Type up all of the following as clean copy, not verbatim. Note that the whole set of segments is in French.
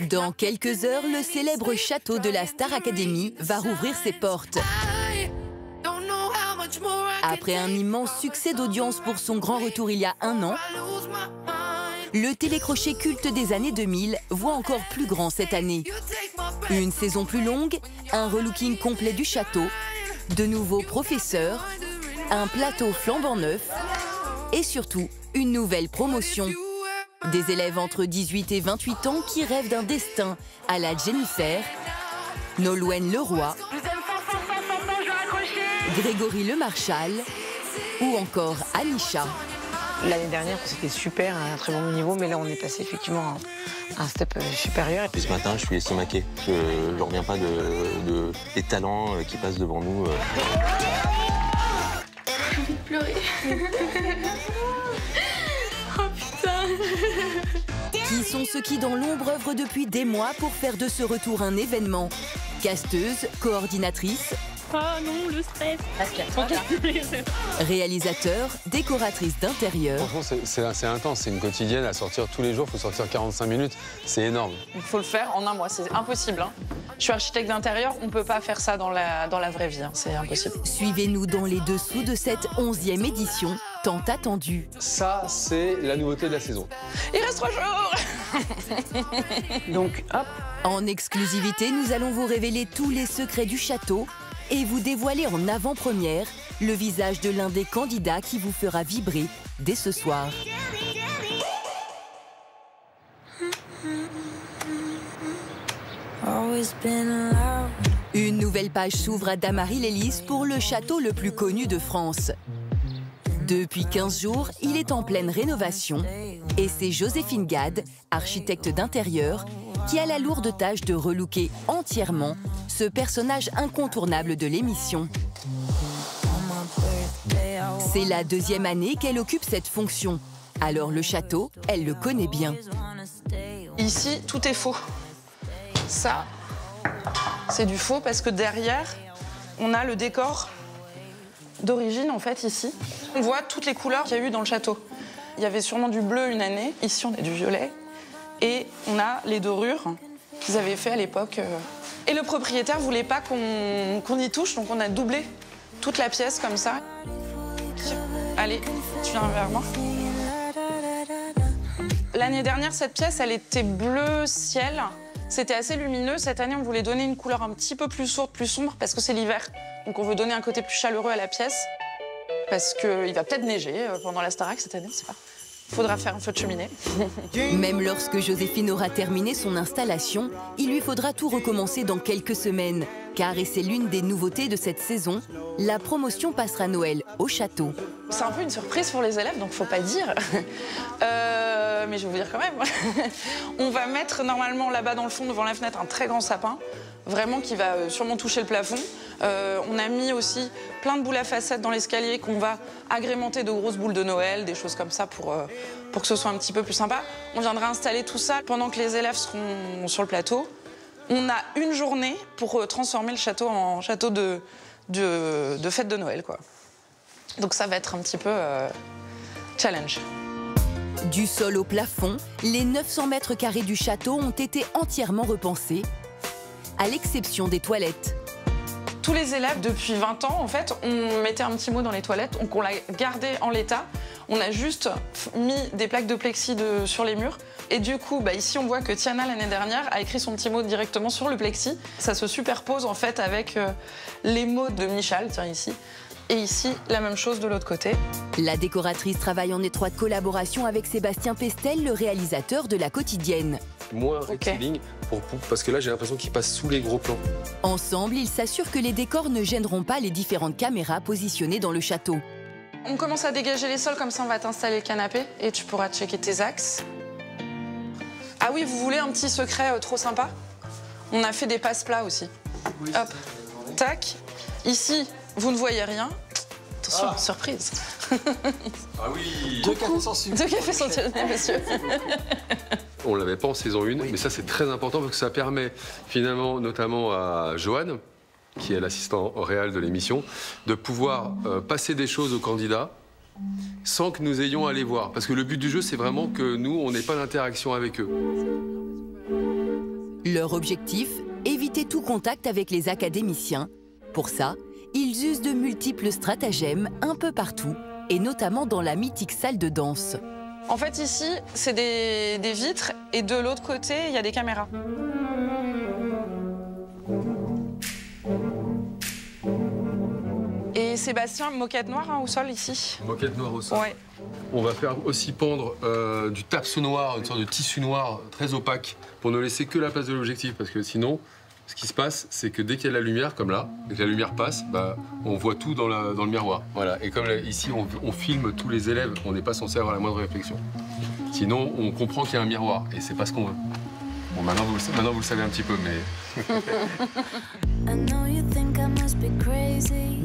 Dans quelques heures, le célèbre château de la Star Academy va rouvrir ses portes. Après un immense succès d'audience pour son grand retour il y a un an, le télécrochet culte des années 2000 voit encore plus grand cette année. Une saison plus longue, un relooking complet du château, de nouveaux professeurs, un plateau flambant neuf et surtout une nouvelle promotion. Des élèves entre 18 et 28 ans qui rêvent d'un destin à la Jennifer, Nolwenn Leroy, Grégory Lemarchal ou encore Anisha. L'année dernière, c'était super, un très bon niveau, mais là, on est passé effectivement à un step supérieur. Et ce matin, je suis estomaqué. Je ne reviens pas des talents qui passent devant nous. J'ai envie de pleurer. Oh putain. Qui sont ceux qui, dans l'ombre, œuvrent depuis des mois pour faire de ce retour un événement? Casteuse, coordinatrice, Oh non, le stress. réalisateur, décoratrice d'intérieur. Franchement, c'est assez intense. C'est une quotidienne à sortir tous les jours. Il faut sortir 45 minutes. C'est énorme. Il faut le faire en un mois. C'est impossible. Hein. Je suis architecte d'intérieur. On ne peut pas faire ça dans la vraie vie. Hein. C'est impossible. Suivez-nous dans les dessous de cette 11e édition, tant attendue. Ça, c'est la nouveauté de la saison. Il reste 3 jours. Donc, hop. En exclusivité, nous allons vous révéler tous les secrets du château et vous dévoiler en avant-première le visage de l'un des candidats qui vous fera vibrer dès ce soir. Une nouvelle page s'ouvre à Damary-les-Lys pour le château le plus connu de France. Depuis 15 jours, il est en pleine rénovation et c'est Joséphine Gade, architecte d'intérieur, qui a la lourde tâche de relooker entièrement ce personnage incontournable de l'émission. C'est la 2e année qu'elle occupe cette fonction. Alors le château, elle le connaît bien. Ici, tout est faux. Ça, c'est du faux parce que derrière, on a le décor d'origine, en fait, ici. On voit toutes les couleurs qu'il y a eu dans le château. Il y avait sûrement du bleu une année. Ici, on a du violet. Et on a les dorures qu'ils avaient fait à l'époque. Et le propriétaire voulait pas qu'on y touche, donc on a doublé toute la pièce comme ça. Allez, tu viens vers moi. L'année dernière, cette pièce, elle était bleu ciel. C'était assez lumineux. Cette année, on voulait donner une couleur un petit peu plus sourde, plus sombre, parce que c'est l'hiver. Donc on veut donner un côté plus chaleureux à la pièce. Parce qu'il va peut-être neiger pendant la Starac cette année, on ne sait pas. Faudra faire un feu de cheminée. Même lorsque Joséphine aura terminé son installation, il lui faudra tout recommencer dans quelques semaines. Car, et c'est l'une des nouveautés de cette saison, la promotion passera Noël au château. C'est un peu une surprise pour les élèves, donc faut pas dire. Mais je vais vous dire quand même. On va mettre normalement là-bas dans le fond, devant la fenêtre, un très grand sapin, vraiment qui va sûrement toucher le plafond. On a mis aussi plein de boules à facettes dans l'escalier qu'on va agrémenter de grosses boules de Noël, des choses comme ça pour que ce soit un petit peu plus sympa. On viendra installer tout ça pendant que les élèves seront sur le plateau. On a une journée pour transformer le château en château de fête de Noël, quoi. Donc ça va être un petit peu challenge. Du sol au plafond, les 900 mètres carrés du château ont été entièrement repensés, à l'exception des toilettes. Tous les élèves, depuis 20 ans, en fait, on mettait un petit mot dans les toilettes, donc on l'a gardé en l'état. On a juste mis des plaques de plexi sur les murs. Et du coup, ici, on voit que Tiana, l'année dernière, a écrit son petit mot directement sur le plexi. Ça se superpose, en fait, avec les mots de Michal, tiens, ici. Et ici, la même chose de l'autre côté. La décoratrice travaille en étroite collaboration avec Sébastien Pestel, le réalisateur de La Quotidienne. Moins rectiligne, parce que là, j'ai l'impression qu'il passe sous les gros plans. Ensemble, ils s'assurent que les décors ne gêneront pas les différentes caméras positionnées dans le château. On commence à dégager les sols, comme ça on va t'installer le canapé et tu pourras checker tes axes. Ah oui, vous voulez un petit secret trop sympa? On a fait des passe-plats aussi. Oui, hop, tac. Ici, vous ne voyez rien. Attention, surprise. Ah oui. 2 cafés sans sucre. 2 cafés sans sucre, monsieur. On ne l'avait pas en saison 1, mais ça c'est très important parce que ça permet finalement, notamment à Joanne, qui est l'assistant réel de l'émission, de pouvoir passer des choses aux candidats sans que nous ayons à les voir. Parce que le but du jeu, c'est vraiment que nous, on n'ait pas d'interaction avec eux. Leur objectif, éviter tout contact avec les académiciens. Pour ça, ils usent de multiples stratagèmes un peu partout, et notamment dans la mythique salle de danse. En fait, ici, c'est des vitres, et de l'autre côté, il y a des caméras. Et Sébastien, moquette noire au sol, ici. Moquette noire au sol. Ouais. On va faire aussi pendre du tapse noir, une sorte de tissu noir très opaque, pour ne laisser que la place de l'objectif, parce que sinon, ce qui se passe, c'est que dès qu'il y a la lumière, comme là, et que la lumière passe, on voit tout dans le miroir. Voilà. Et comme là, ici, on filme tous les élèves, on n'est pas censé avoir la moindre réflexion. Sinon, on comprend qu'il y a un miroir, et c'est pas ce qu'on veut. Bon, maintenant, vous le savez un petit peu, mais...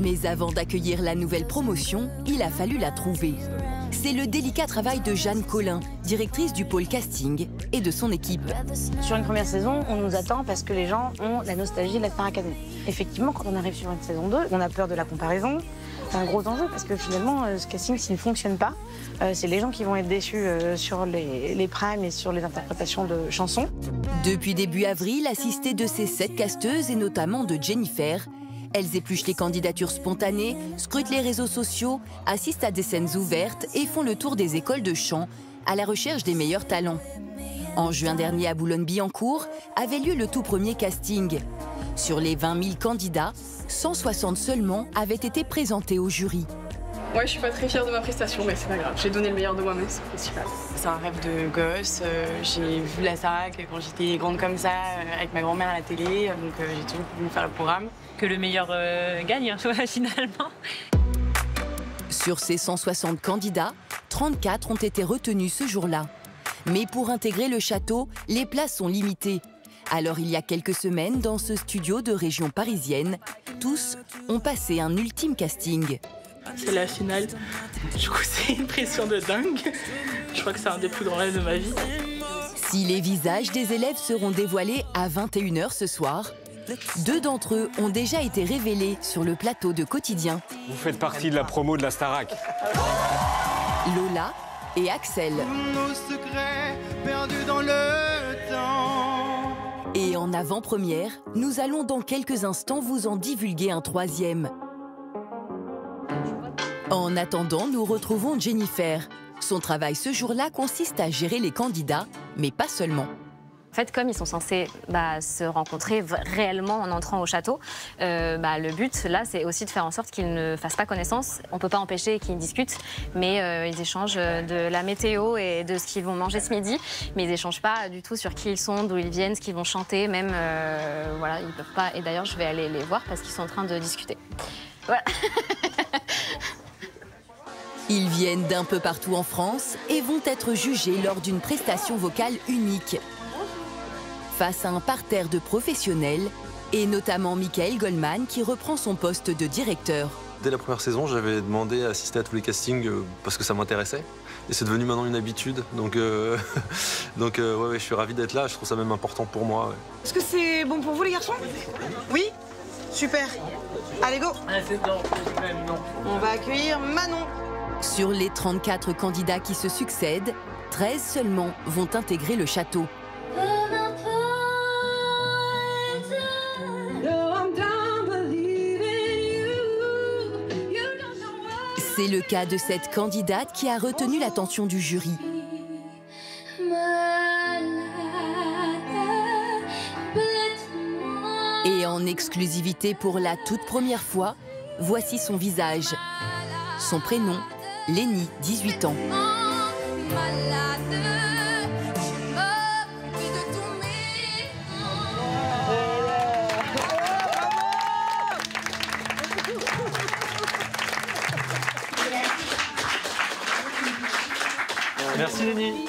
Mais avant d'accueillir la nouvelle promotion, il a fallu la trouver. C'est le délicat travail de Jeanne Collin, directrice du pôle casting, et de son équipe. Sur une première saison, on nous attend parce que les gens ont la nostalgie de la Star Academy. Effectivement, quand on arrive sur une saison 2, on a peur de la comparaison. C'est un gros enjeu parce que finalement, ce casting, s'il ne fonctionne pas, c'est les gens qui vont être déçus sur les primes et sur les interprétations de chansons. Depuis début avril, assistée de ces 7 casteuses et notamment de Jennifer, elles épluchent les candidatures spontanées, scrutent les réseaux sociaux, assistent à des scènes ouvertes et font le tour des écoles de chant à la recherche des meilleurs talents. En juin dernier à Boulogne-Billancourt avait lieu le tout premier casting. Sur les 20 000 candidats, 160 seulement avaient été présentés au jury. Ouais, je suis pas très fière de ma prestation, mais c'est pas grave. J'ai donné le meilleur de moi-même, c'est le principal. C'est un rêve de gosse. J'ai vu la Starac quand j'étais grande comme ça, avec ma grand-mère à la télé, donc j'ai toujours voulu faire le programme. Que le meilleur gagne, finalement. Sur ces 160 candidats, 34 ont été retenus ce jour-là. Mais pour intégrer le château, les places sont limitées. Alors il y a quelques semaines, dans ce studio de région parisienne, tous ont passé un ultime casting. C'est la finale. Du coup, c'est une pression de dingue. Je crois que c'est un des plus grands rêves de ma vie. Si les visages des élèves seront dévoilés à 21 h ce soir, 2 d'entre eux ont déjà été révélés sur le plateau de Quotidien. Vous faites partie de la promo de la Starac. Lola et Axel. Nos secrets perdus dans le temps. Et en avant-première, nous allons dans quelques instants vous en divulguer un 3e. En attendant, nous retrouvons Jennifer. Son travail ce jour-là consiste à gérer les candidats, mais pas seulement. En fait, comme ils sont censés se rencontrer réellement en entrant au château, le but, là, c'est aussi de faire en sorte qu'ils ne fassent pas connaissance. On ne peut pas empêcher qu'ils discutent, mais ils échangent de la météo et de ce qu'ils vont manger ce midi. Mais ils n'échangent pas du tout sur qui ils sont, d'où ils viennent, ce qu'ils vont chanter, même, voilà, ils peuvent pas. Et d'ailleurs, je vais aller les voir parce qu'ils sont en train de discuter. Voilà. Ils viennent d'un peu partout en France et vont être jugés lors d'une prestation vocale unique. Face à un parterre de professionnels, et notamment Michael Goldman qui reprend son poste de directeur. Dès la première saison, j'avais demandé à assister à tous les castings parce que ça m'intéressait. Et c'est devenu maintenant une habitude. Donc, ouais, je suis ravi d'être là, je trouve ça même important pour moi. Ouais. Est-ce que c'est bon pour vous les garçons? Oui? Super. Allez, go. On va accueillir Manon. Sur les 34 candidats qui se succèdent, 13 seulement vont intégrer le château. C'est le cas de cette candidate qui a retenu l'attention du jury. Et en exclusivité pour la toute première fois, voici son visage. Son prénom, Lénie, 18 ans. Merci Lénie.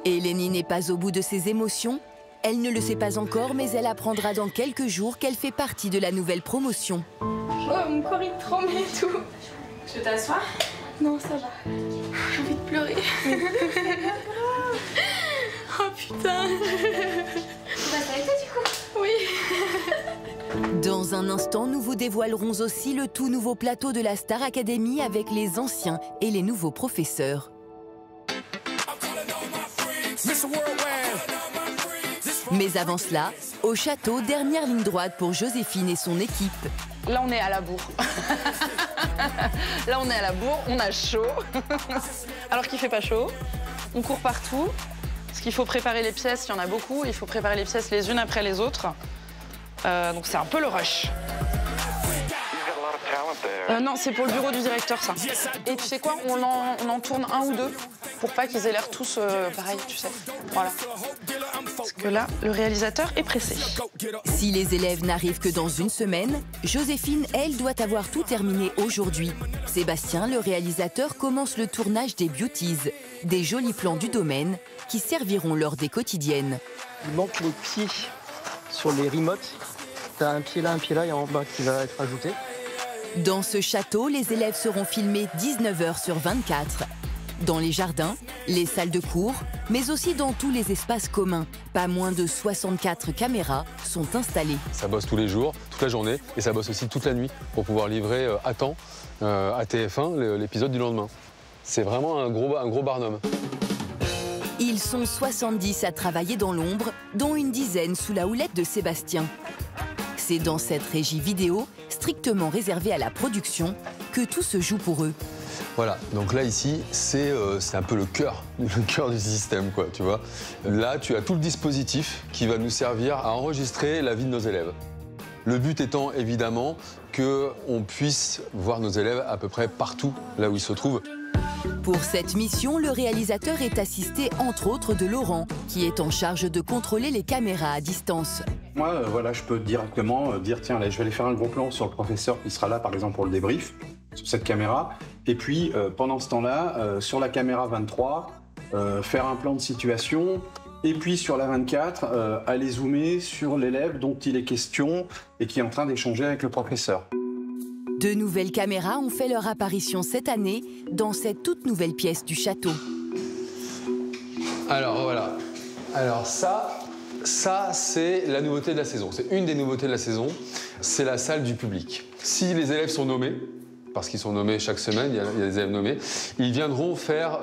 Et Lénie n'est pas au bout de ses émotions. Elle ne le sait pas encore, mais elle apprendra dans quelques jours qu'elle fait partie de la nouvelle promotion. Oh, mon corps il tremble et tout. Je peux t'asseoir? Non, ça va. J'ai envie de pleurer. Oh putain. Ça a été du coup? Dans Dans un instant, nous vous dévoilerons aussi le tout nouveau plateau de la Star Academy avec les anciens et les nouveaux professeurs. Mais avant cela, au château, dernière ligne droite pour Joséphine et son équipe. Là, on est à la bourre. Là, on est à la bourre, on a chaud. Alors qu'il fait pas chaud, on court partout. Parce qu'il faut préparer les pièces, il y en a beaucoup. Il faut préparer les pièces les unes après les autres. Donc c'est un peu le rush. Non, c'est pour le bureau du directeur, ça. Et tu sais quoi, on en tourne un ou deux pour pas qu'ils aient l'air tous pareils, tu sais. Voilà. Parce que là, le réalisateur est pressé. Si les élèves n'arrivent que dans une semaine, Joséphine, elle, doit avoir tout terminé aujourd'hui. Sébastien, le réalisateur, commence le tournage des beauties, des jolis plans du domaine qui serviront lors des quotidiennes. Il manque les pieds sur les remotes. T'as un pied là et en bas qui va être ajouté. Dans ce château, les élèves seront filmés 19 heures sur 24. Dans les jardins, les salles de cours, mais aussi dans tous les espaces communs. Pas moins de 64 caméras sont installées. Ça bosse tous les jours, toute la journée, et ça bosse aussi toute la nuit pour pouvoir livrer à temps à TF1 l'épisode du lendemain. C'est vraiment un gros barnum. Ils sont 70 à travailler dans l'ombre, dont une dizaine sous la houlette de Sébastien. C'est dans cette régie vidéo, strictement réservée à la production, que tout se joue pour eux. Voilà, donc là ici, c'est un peu le cœur du système, quoi, tu vois. Là, tu as tout le dispositif qui va nous servir à enregistrer la vie de nos élèves. Le but étant évidemment qu'on puisse voir nos élèves à peu près partout là où ils se trouvent. Pour cette mission, le réalisateur est assisté entre autres de Laurent, qui est en charge de contrôler les caméras à distance. Moi, voilà, je peux directement dire, tiens, là, je vais aller faire un gros plan sur le professeur qui sera là, par exemple, pour le débrief, sur cette caméra. Et puis, pendant ce temps-là, sur la caméra 23, faire un plan de situation. Et puis, sur la 24, aller zoomer sur l'élève dont il est question et qui est en train d'échanger avec le professeur. De nouvelles caméras ont fait leur apparition cette année dans cette toute nouvelle pièce du château. Alors voilà, alors ça c'est la nouveauté de la saison. C'est une des nouveautés de la saison, c'est la salle du public. Si les élèves sont nommés, parce qu'ils sont nommés chaque semaine, il y a des élèves nommés, ils viendront faire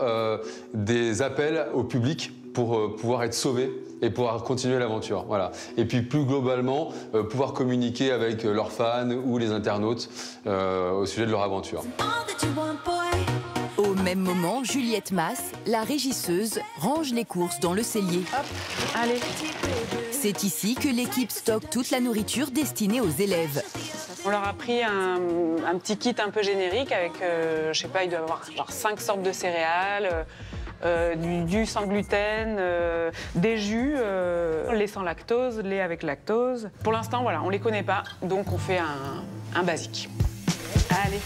des appels au public pour pouvoir être sauvés et pouvoir continuer l'aventure. Voilà. Et puis plus globalement, pouvoir communiquer avec leurs fans ou les internautes au sujet de leur aventure. Au même moment, Juliette Masse, la régisseuse, range les courses dans le cellier. Hop, allez. C'est ici que l'équipe stocke toute la nourriture destinée aux élèves. On leur a pris un petit kit un peu générique avec, je sais pas, il doit y avoir genre 5 sortes de céréales, du sans gluten, des jus, lait sans lactose, lait avec lactose. Pour l'instant, voilà, on les connaît pas, donc on fait un basique. Allez.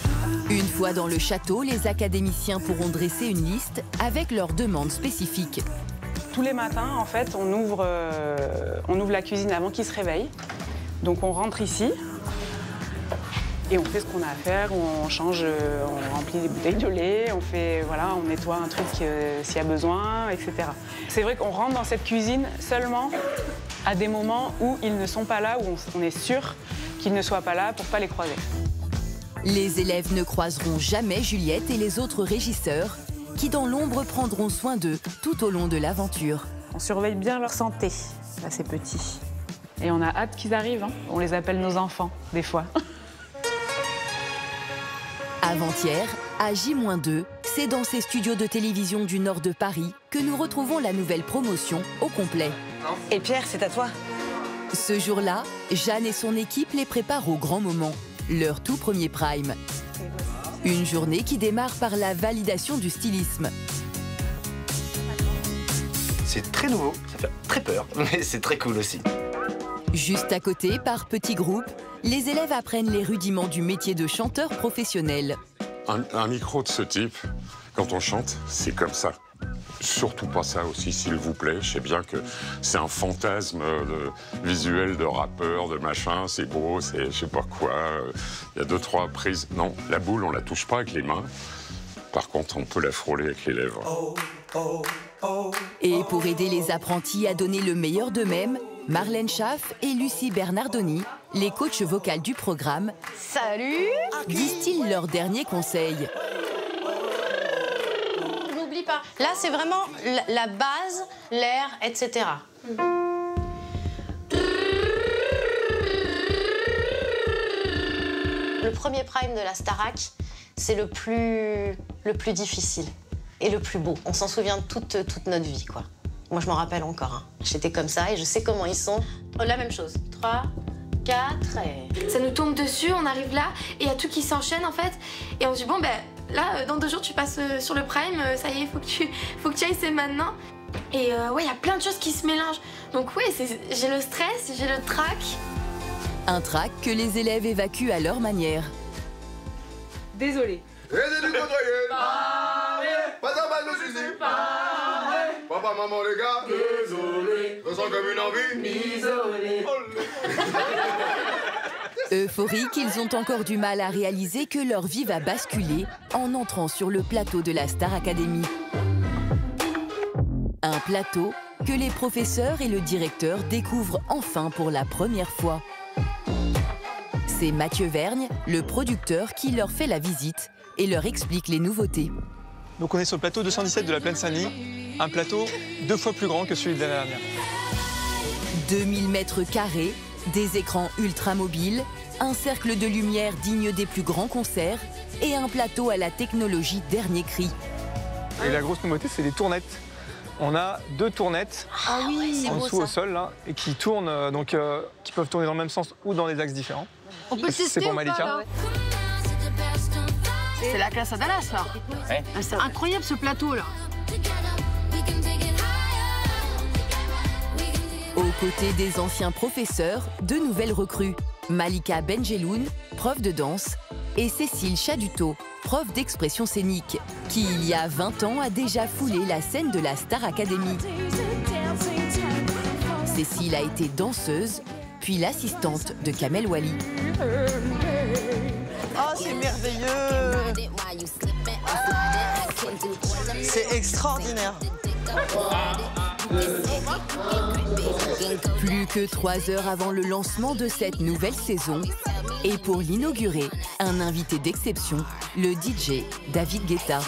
Une fois dans le château, les académiciens pourront dresser une liste avec leurs demandes spécifiques. Tous les matins, en fait, on ouvre la cuisine avant qu'ils se réveillent. Donc on rentre ici et on fait ce qu'on a à faire, on change, on remplit les bouteilles de lait, on nettoie un truc s'il y a besoin, etc. C'est vrai qu'on rentre dans cette cuisine seulement à des moments où ils ne sont pas là, où on est sûr qu'ils ne soient pas là pour pas les croiser. Les élèves ne croiseront jamais Juliette et les autres régisseurs qui, dans l'ombre, prendront soin d'eux tout au long de l'aventure. On surveille bien leur santé, là, ces petits. Et on a hâte qu'ils arrivent, hein. On les appelle nos enfants, des fois. Avant-hier, à J-2, c'est dans ces studios de télévision du nord de Paris que nous retrouvons la nouvelle promotion au complet. Et Pierre, c'est à toi. Ce jour-là, Jeanne et son équipe les préparent au grand moment, leur tout premier prime. Une journée qui démarre par la validation du stylisme. C'est très nouveau, ça fait très peur, mais c'est très cool aussi. Juste à côté, par petits groupes, les élèves apprennent les rudiments du métier de chanteur professionnel. Un micro de ce type, quand on chante, c'est comme ça. Surtout pas ça aussi, s'il vous plaît. Je sais bien que c'est un fantasme visuel de rappeur, de machin. C'est beau, c'est je sais pas quoi. Il y a 2-3 prises. Non, la boule, on la touche pas avec les mains. Par contre, on peut la frôler avec les lèvres. Et pour aider les apprentis à donner le meilleur d'eux-mêmes, Marlène Schaff et Lucie Bernardoni, les coachs vocales du programme, Salut, distillent leurs derniers conseils. N'oublie pas, là c'est vraiment la base, l'air, etc. Le premier prime de la Starac, c'est le plus difficile et le plus beau. On s'en souvient toute notre vie, quoi. Moi, je m'en rappelle encore. Hein. J'étais comme ça et je sais comment ils sont. Oh, la même chose. 3, 4 et... Ça nous tombe dessus, on arrive là et il y a tout qui s'enchaîne en fait. Et on se dit, bon, ben là, dans 2 jours, tu passes sur le prime, ça y est, faut que tu ailles, c'est maintenant. Et ouais, il y a plein de choses qui se mélangent. Donc ouais, j'ai le stress, j'ai le trac. Un trac que les élèves évacuent à leur manière. Désolé. Papa, maman, les gars, désolé. Je sens comme une envie. Isolé. Euphoriques, ils ont encore du mal à réaliser que leur vie va basculer en entrant sur le plateau de la Star Academy. Un plateau que les professeurs et le directeur découvrent enfin pour la première fois. C'est Mathieu Vergne, le producteur, qui leur fait la visite et leur explique les nouveautés. Donc on est sur le plateau 217 de la Plaine Saint-Denis, un plateau 2 fois plus grand que celui de l'année dernière. 2000 mètres carrés, des écrans ultra mobiles, un cercle de lumière digne des plus grands concerts et un plateau à la technologie dernier cri. Et la grosse nouveauté, c'est les tournettes. On a 2 tournettes en dessous au sol là, et qui tournent, qui peuvent tourner dans le même sens ou dans des axes différents. On peut tester. C'est pour Malika. C'est la classe à Dallas, là. Ouais. C'est incroyable, ce plateau, là. Aux côtés des anciens professeurs, 2 nouvelles recrues. Malika Benjeloun, prof de danse, et Cécile Chaduto, prof d'expression scénique, qui, il y a 20 ans, a déjà foulé la scène de la Star Academy. Cécile a été danseuse, puis l'assistante de Kamel Wally. Oh, c'est merveilleux! C'est extraordinaire! Plus que 3 heures avant le lancement de cette nouvelle saison, et pour l'inaugurer, un invité d'exception, le DJ David Guetta.